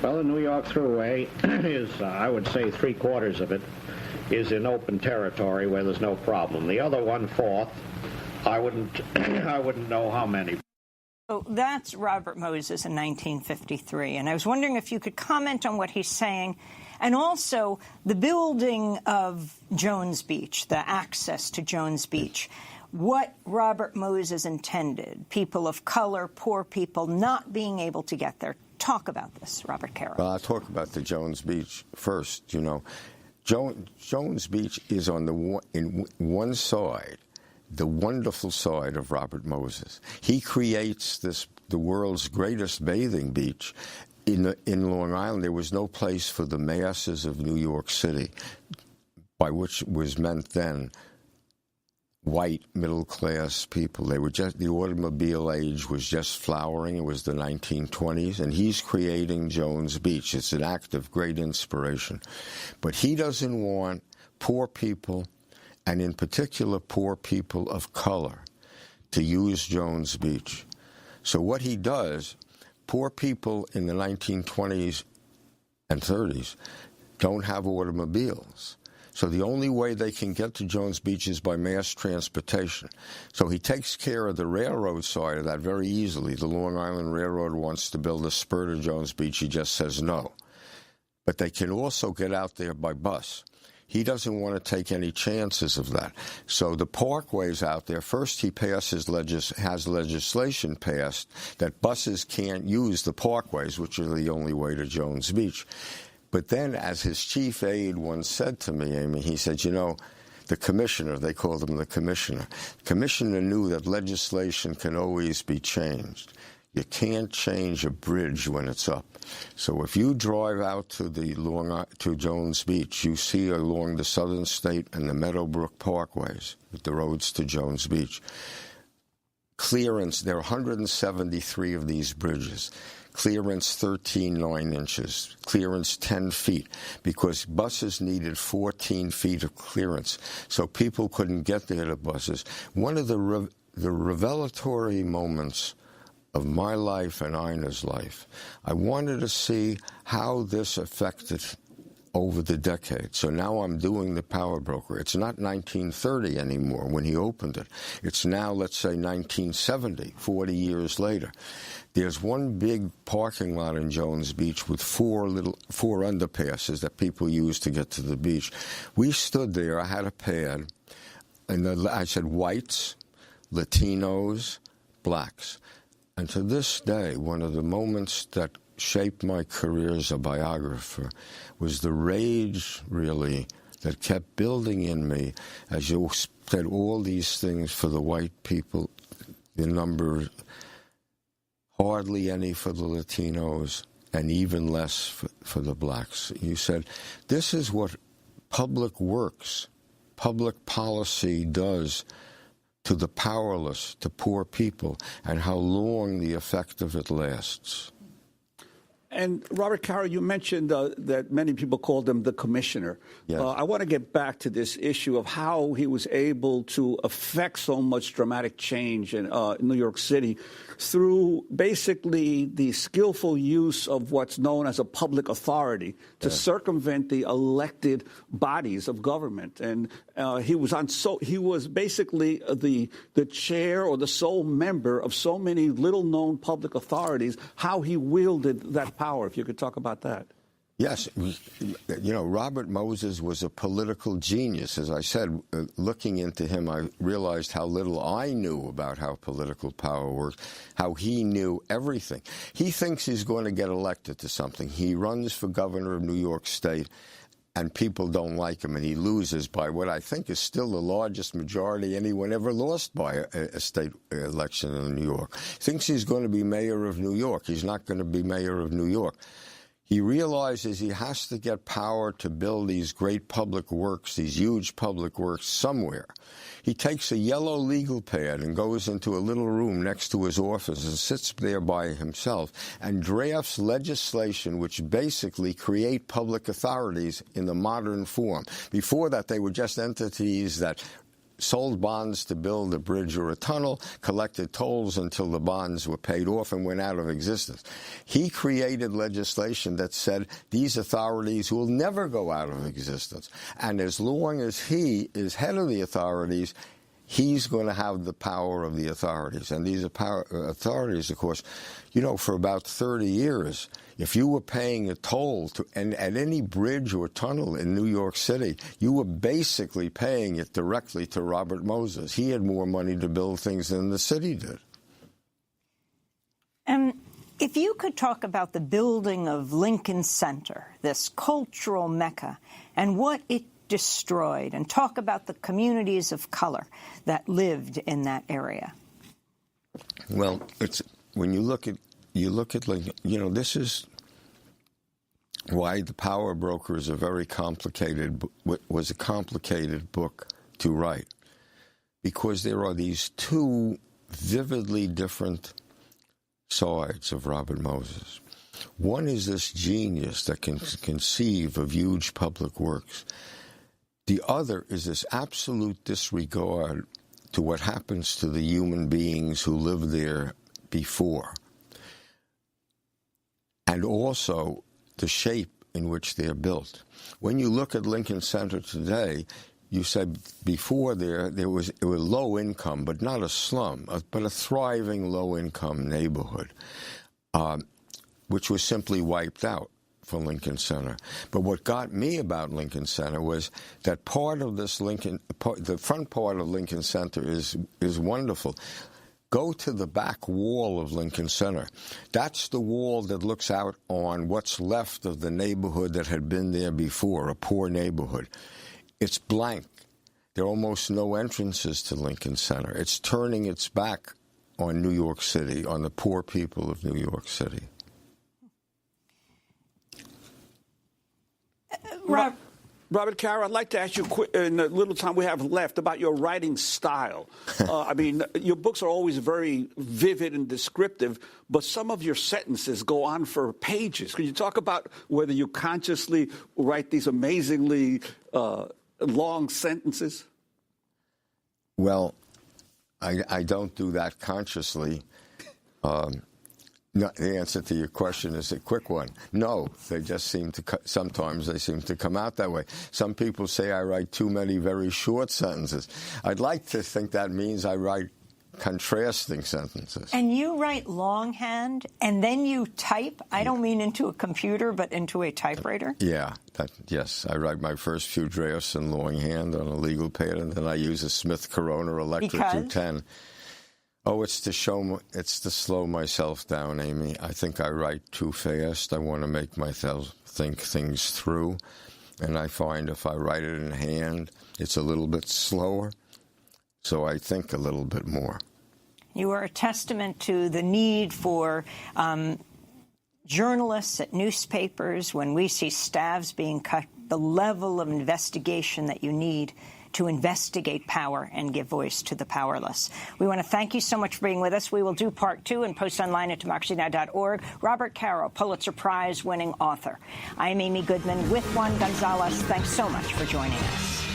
Well, the New York Thruway is, I would say, 3/4 of it is in open territory where there's no problem. The other 1/4, I wouldn't know how many. So that's Robert Moses in 1953, and I was wondering if you could comment on what he's saying, and also the building of Jones Beach, the access to Jones Beach, what Robert Moses intended, people of color, poor people, not being able to get there. Talk about this, Robert Caro. Well, I'll talk about the Jones Beach first. You know, Jones Beach is on in one side, the wonderful side of Robert Moses. He creates the world's greatest bathing beach. In Long Island, there was no place for the masses of New York City, by which was meant then white middle-class people. They were just, the automobile age was just flowering. It was the 1920s, and he's creating Jones Beach. It's an act of great inspiration. But he doesn't want poor people, and in particular poor people of color, to use Jones Beach. So what he does, poor people in the 1920s and 30s don't have automobiles. So the only way they can get to Jones Beach is by mass transportation. So he takes care of the railroad side of that very easily. The Long Island Railroad wants to build a spur to Jones Beach. He just says no. But they can also get out there by bus. He doesn't want to take any chances of that. So the parkways out there, first he has legislation passed that buses can't use the parkways, which are the only way to Jones Beach. But then, as his chief aide once said to me, Amy, he said, you know, the commissioner, they called him the commissioner knew that legislation can always be changed. You can't change a bridge when it's up. So if you drive out to Jones Beach, you see along the Southern State and the Meadowbrook Parkways, with the roads to Jones Beach, clearance, there are 173 of these bridges. Clearance 13.9 inches, clearance 10 feet, because buses needed 14 feet of clearance, so people couldn't get there to buses. One of the revelatory moments of my life and Ina's life, I wanted to see how this affected over the decades. So now I'm doing the Power Broker. It's not 1930 anymore when he opened it. It's now, let's say, 1970, 40 years later. There's one big parking lot in Jones Beach with four underpasses that people use to get to the beach. We stood there. I had a pad, and I said whites, Latinos, blacks. And to this day, one of the moments that shaped my career as a biographer was the rage, really, that kept building in me as you said all these things for the white people, the number, hardly any for the Latinos, and even less for the blacks. You said, this is what public works, public policy does to the powerless, to poor people, and how long the effect of it lasts. And Robert Caro, you mentioned that many people called him the commissioner. Yes. I want to get back to this issue of how he was able to affect so much dramatic change in New York City through basically the skillful use of what's known as a public authority to circumvent the elected bodies of government. And he was basically the chair or the sole member of so many little-known public authorities, how he wielded that power, if you could talk about that. Yes. You know, Robert Moses was a political genius. As I said, looking into him, I realized how little I knew about how political power works, how he knew everything. He thinks he's going to get elected to something. He runs for governor of New York State, and people don't like him, and he loses by what I think is still the largest majority anyone ever lost by a state election in New York. Thinks he's going to be mayor of New York. He's not going to be mayor of New York. He realizes he has to get power to build these great public works, these huge public works somewhere. He takes a yellow legal pad and goes into a little room next to his office and sits there by himself and drafts legislation which basically create public authorities in the modern form. Before that, they were just entities that sold bonds to build a bridge or a tunnel, collected tolls until the bonds were paid off and went out of existence. He created legislation that said these authorities will never go out of existence. And as long as he is head of the authorities, he's going to have the power of the authorities. And these authorities, of course, for about 30 years, if you were paying a toll and at any bridge or tunnel in New York City, you were basically paying it directly to Robert Moses. He had more money to build things than the city did. If you could talk about the building of Lincoln Center, this cultural mecca, and what it destroyed, and talk about the communities of color that lived in that area. Well, when you look at Lincoln, this is why The Power Broker is was a complicated book to write, because there are these two vividly different sides of Robert Moses. One is this genius that can conceive of huge public works. The other is this absolute disregard to what happens to the human beings who lived there before, and also the shape in which they're built. When you look at Lincoln Center today, you said before it was low income, but not a slum, but a thriving low-income neighborhood, which was simply wiped out for Lincoln Center. But what got me about Lincoln Center was that part of this the front part of Lincoln Center is wonderful. Go to the back wall of Lincoln Center. That's the wall that looks out on what's left of the neighborhood that had been there before, a poor neighborhood. It's blank. There are almost no entrances to Lincoln Center. It's turning its back on New York City, on the poor people of New York City. Robert Caro, I'd like to ask you in the little time we have left about your writing style. Your books are always very vivid and descriptive, but some of your sentences go on for pages. Can you talk about whether you consciously write these amazingly long sentences? Well, I don't do that consciously. No, the answer to your question is a quick one. No, they just sometimes they seem to come out that way. Some people say I write too many very short sentences. I'd like to think that means I write contrasting sentences. And you write longhand, and then you type? I don't mean into a computer, but into a typewriter? Yeah, yes. I write my first few drafts in longhand on a legal pad, and then I use a Smith Corona Electric 210. Oh, it's to slow myself down, Amy. I think I write too fast. I want to make myself think things through. And I find if I write it in hand, it's a little bit slower. So I think a little bit more. You are a testament to the need for journalists at newspapers, when we see staffs being cut, the level of investigation that you need to investigate power and give voice to the powerless. We want to thank you so much for being with us. We will do part 2 and post online at democracynow.org. Robert Caro, Pulitzer Prize-winning author. I'm Amy Goodman with Juan Gonzalez. Thanks so much for joining us.